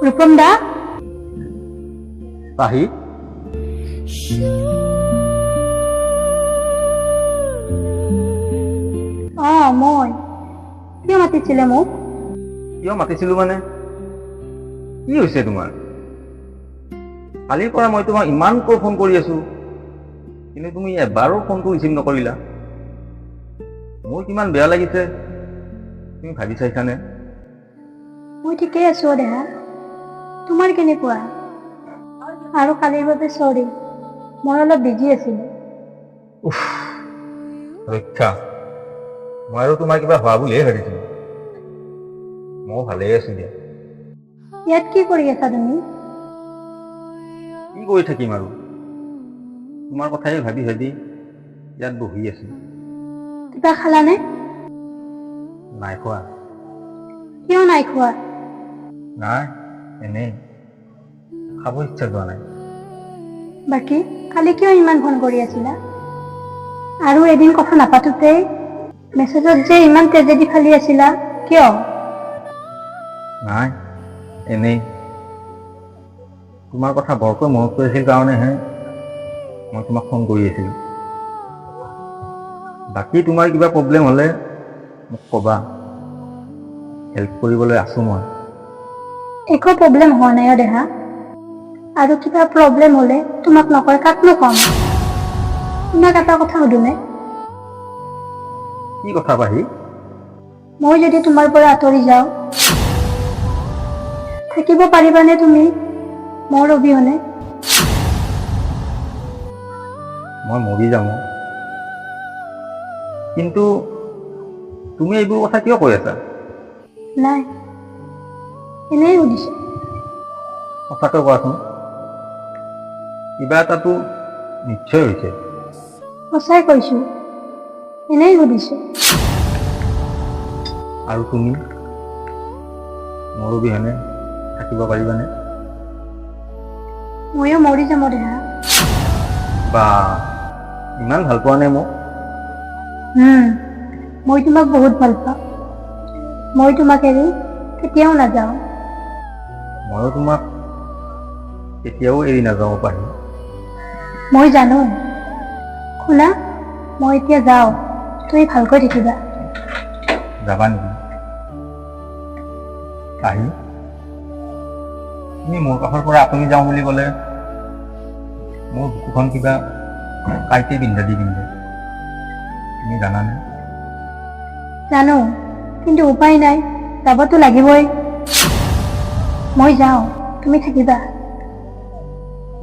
রূপম দা পাহি মই কিয় মাতিছিলে মোক? কিয় মাতিছিলো মানে কি হৈছে তোমাৰ? কালিৰ পৰা মই তোমাক ইমানকৈ ফোন কৰি আছো, কিন্তু তুমি এবাৰো ফোনটো ৰিচিভ নকৰিলা। মোৰ কিমান বেয়া লাগিছে তুমি ভাবি চাইছানে? মই ঠিকেই আছো দেহা, তোমাৰ কেনেকুৱা? আৰু কালিৰ বাবে চৰি, মই অলপ বিজি আছিলো। ৰক্ষা, মই আৰু তোমাৰ কিবা হোৱা বুলিহে ভাবিছিলো। মই ভালেই আছো দিয়া। ইয়াত কি কৰি আছা তুমি? কি কৰি থাকিম আৰু, তোমাৰ কথাই ভাবি ভাবি ইয়াত বহি আছো। কিবা খালানে? নাই খোৱা। কিয় নাই খোৱা? নাই, এনেই খাব ইচ্ছা যোৱা নাই। বাকী কালি কিয় ইমান ফোন কৰি আছিলা? আৰু এদিন কথা নাপাতোতেই মেছেজত যে ইমান ট্ৰেজেডি ফালি আছিলা, কিয়? নাই, এনেই তোমাৰ কথা বৰকৈ মনত পৰিছিল কাৰণেহে মই তোমাক ফোন কৰি আছিলোঁ। বাকী তোমাৰ কিবা প্ৰব্লেম হ'লে মোক ক'বা, হেল্প কৰিবলৈ আছোঁ মই। একো প্ৰব্লেম হোৱা নাই দেহা, আৰু কিবা প্ৰব্লেম হ'লে তোমাক নকয় কাকনো ক'ম? তোমাক এটা কথা সুধোনে? কি কথা পাহি? মই যদি তোমাৰ পৰা আঁতৰি যাওঁ, থাকিব পাৰিবানে তুমি মোৰ অবিহনে? মই মৰি যাম, কিন্তু তুমি এইবোৰ কথা কিয় কৈ আছা? নাই, এনেই সুধিছোঁ। কথাটো কোৱাচোন, কিবা এটাতো নিশ্চয় হৈছে। সঁচাই কৈছো, এনেই সুধিছোঁ। আৰু তুমি মোৰ অবিহনে থাকিব পাৰিবানে? ময়ো মৰি যাম দেহা। বা, ইমান ভাল পোৱা নে মোক? মই তোমাক বহুত ভাল পাওঁ। মই তোমাক এৰি কেতিয়াও নাযাওঁ। ময়ো তোমাক কেতিয়াও এৰি নাযাওঁ পাহি। মই জানো। শুনা, মই এতিয়া যাওঁ, তুমি ভালকৈ থাকিবা। যাবা নেকি? পাহি, তুমি মোৰ কাষৰ পৰা আঁতৰি যাওঁ বুলি ক'লে মোৰ বুকুখন কিবা কাইতে বিন্ধা দি পিন্ধে, তুমি জানানে? জানো, কিন্তু উপায় নাই, যাবতো লাগিবই। মই যাওঁ, তুমি থাকিবা।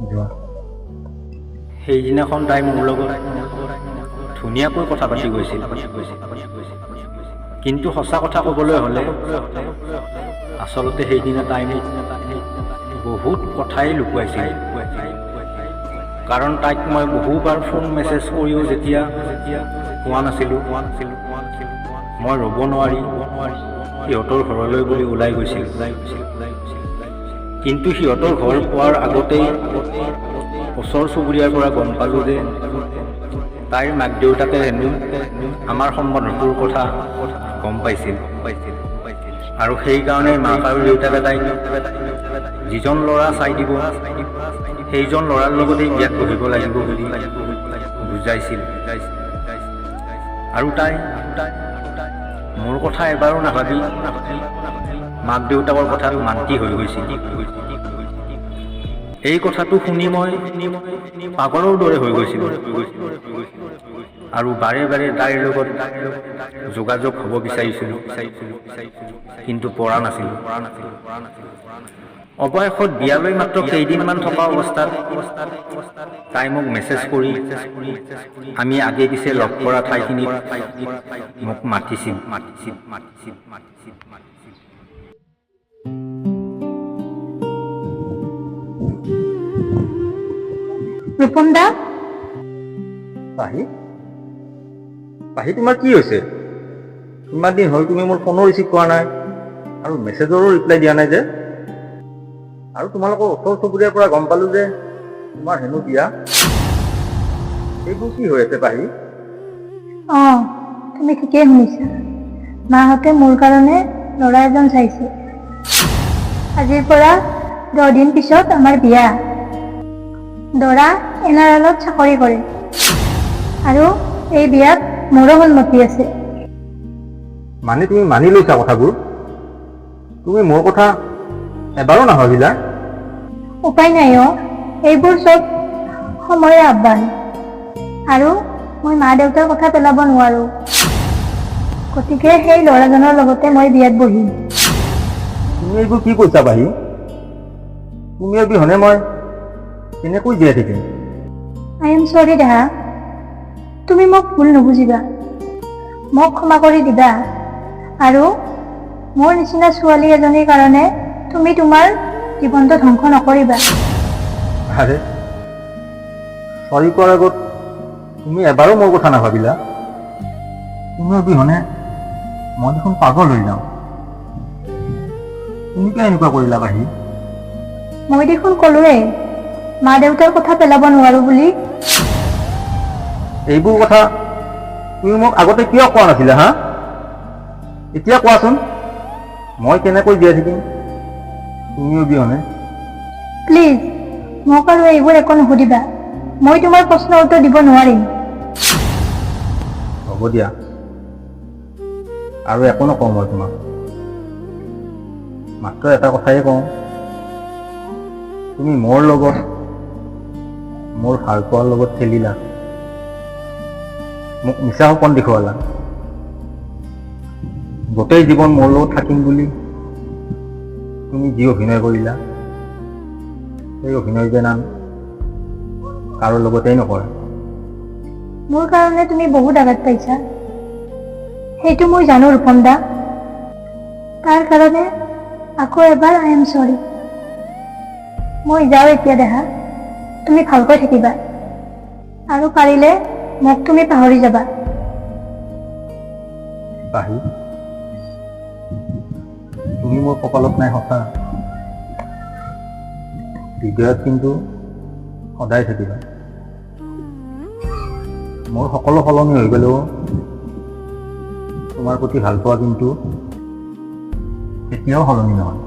যোৱা। সেইদিনাখন তাই মোৰ লগত ধুনীয়াকৈ কথা পাতি গৈছিল, কিন্তু সঁচা কথা ক'বলৈ হ'লে আচলতে সেইদিনা তাই মোক বহুত কথাই লুকুৱাইছিল। কাৰণ তাইক মই বহুবাৰ ফোন মেছেজ কৰিও যেতিয়া পোৱা নাছিলোঁ, মই ৰ'ব নোৱাৰি সিহঁতৰ ঘৰলৈ বুলি ওলাই গৈছিলোঁ। কিন্তু সিহঁতৰ ঘৰ পোৱাৰ আগতেই ওচৰ চুবুৰীয়াৰ পৰা গম পালোঁ যে তাইৰ মাক দেউতাকে হেনো আমাৰ সম্বন্ধটোৰ কথা গম পাইছিল, আৰু সেইকাৰণে মাক আৰু দেউতাকে তাইক যিজন ল'ৰা চাই দিব সেইজন ল'ৰাৰ লগতেই বিয়াত বহিব লাগিব বুলি বুজাইছিল। আৰু তাই মোৰ কথা এবাৰো নাভাবি মাক দেউতাকৰ কথাত মান্তি হৈ গৈছিল। এই কথাটো শুনি মই পাগলৰ দৰে হৈ গৈছিলোঁ, আৰু বাৰে বাৰে তাইৰ লগত যোগাযোগ হ'ব বিচাৰিছিলোঁ, কিন্তু পৰা নাছিলোঁ। অৱশেষত বিয়ালৈ মাত্ৰ কেইদিনমান থকা অৱস্থাত তাই মোক মেছেজ কৰি আমি আগে পিছে লগ কৰা ঠাইখিনিত মোক মাতিছিল। ৰূপম দা, পাহি, পাহি তোমাৰ কি হৈছে? ইমান দিন হ'ল তুমি মোৰ ফোনো ৰিচিভ কৰা নাই, আৰু মেছেজৰো ৰিপ্লাই দিয়া নাই যে। আৰু তোমালোকৰ ওচৰ চুবুৰীয়াৰ পৰা গম পালোঁ যে তোমাৰ হেনো বিয়া। এইবোৰ কি হৈ আছে পাহি? অঁ তুমি ঠিকেই শুনিছা। মাহঁতে মোৰ কাৰণে ল'ৰা এজন চাইছে। আজিৰ পৰা 10 দিন পিছত আমাৰ বিয়া। দৰা NRL-ত চাকৰি কৰে আৰু এই বিয়াত মোৰো সন্মতি আছে। মানে তুমি মানি লৈছা কথাবোৰ? তুমি মোৰ কথা এবাৰো নাভাবিলা? উপায় নাই অ, এইবোৰ চব সময়ৰ আহ্বান। আৰু মই মা দেউতাৰ কথা পেলাব নোৱাৰো। গতিকে সেই ল'ৰাজনৰ লগতে মই বিয়াত বহিম। তুমি এইবোৰ কি কৈছা পাহি? তুমি অবিহনে মই কেনেকৈ জীয়াই থাকিম? আই এম চৰি দেহা, তুমি মোক ভুল নুবুজিবা। মোক ক্ষমা কৰি দিবা। আৰু মোৰ নিচিনা ছোৱালী এজনীৰ কাৰণে তুমি তোমাৰ জীৱনটো ধ্বংস নকৰিবা। আৰে চৰি কোৱাৰ আগত তুমি এবাৰো মোৰ কথা নাভাবিলা? তুমি অবিহনে মই দেখোন পাগল হৈ যাওঁ। তুমি কিয় এনেকুৱা কৰিলা পাহি? মই দেখোন ক'লোৱেই মা দেউতাৰ কথা পেলাব নোৱাৰো বুলি। এইবোৰ কথা তুমি মোক আগতে কিয় কোৱা নাছিলা হা? এতিয়া কোৱাচোন, মই কেনেকৈ জীয়াই থাকিম তুমি অবিহনে? প্লিজ মোক আৰু এইবোৰ একো নুসুধিবা। মই তোমাৰ প্ৰশ্নৰ উত্তৰ দিব নোৱাৰিম। হ'ব দিয়া, আৰু একো নকওঁ মই তোমাক। মাত্ৰ এটা কথাই কওঁ, তুমি মোৰ লগত, মোৰ ভাল পোৱাৰ লগত খেলিলা, মোক মিছা সপোন দেখুৱালা। গোটেই জীৱন মোৰ লগত থাকিম বুলি তুমি যি অভিনয় কৰিলা, সেই অভিনয় যেন আন কাৰো লগতেই নকৰা। মোৰ কাৰণে তুমি বহুত আঘাত পাইছা, সেইটো মই জানো ৰূপম দা। তাৰ কাৰণে আকৌ এবাৰ আই এম চৰি। মই যাওঁ এতিয়া দেহা, তুমি ভালকৈ থাকিবা আৰু পাৰিলে মোক তুমি পাহৰি যাবা। পাহি, তুমি মোৰ কপালত নাই সঁচা, হৃদয়ত কিন্তু সদায় থাকিবা। মোৰ সকলো সলনি হৈ গ'লেও তোমাৰ প্ৰতি ভাল পোৱা কিন্তু কেতিয়াও সলনি নহয়।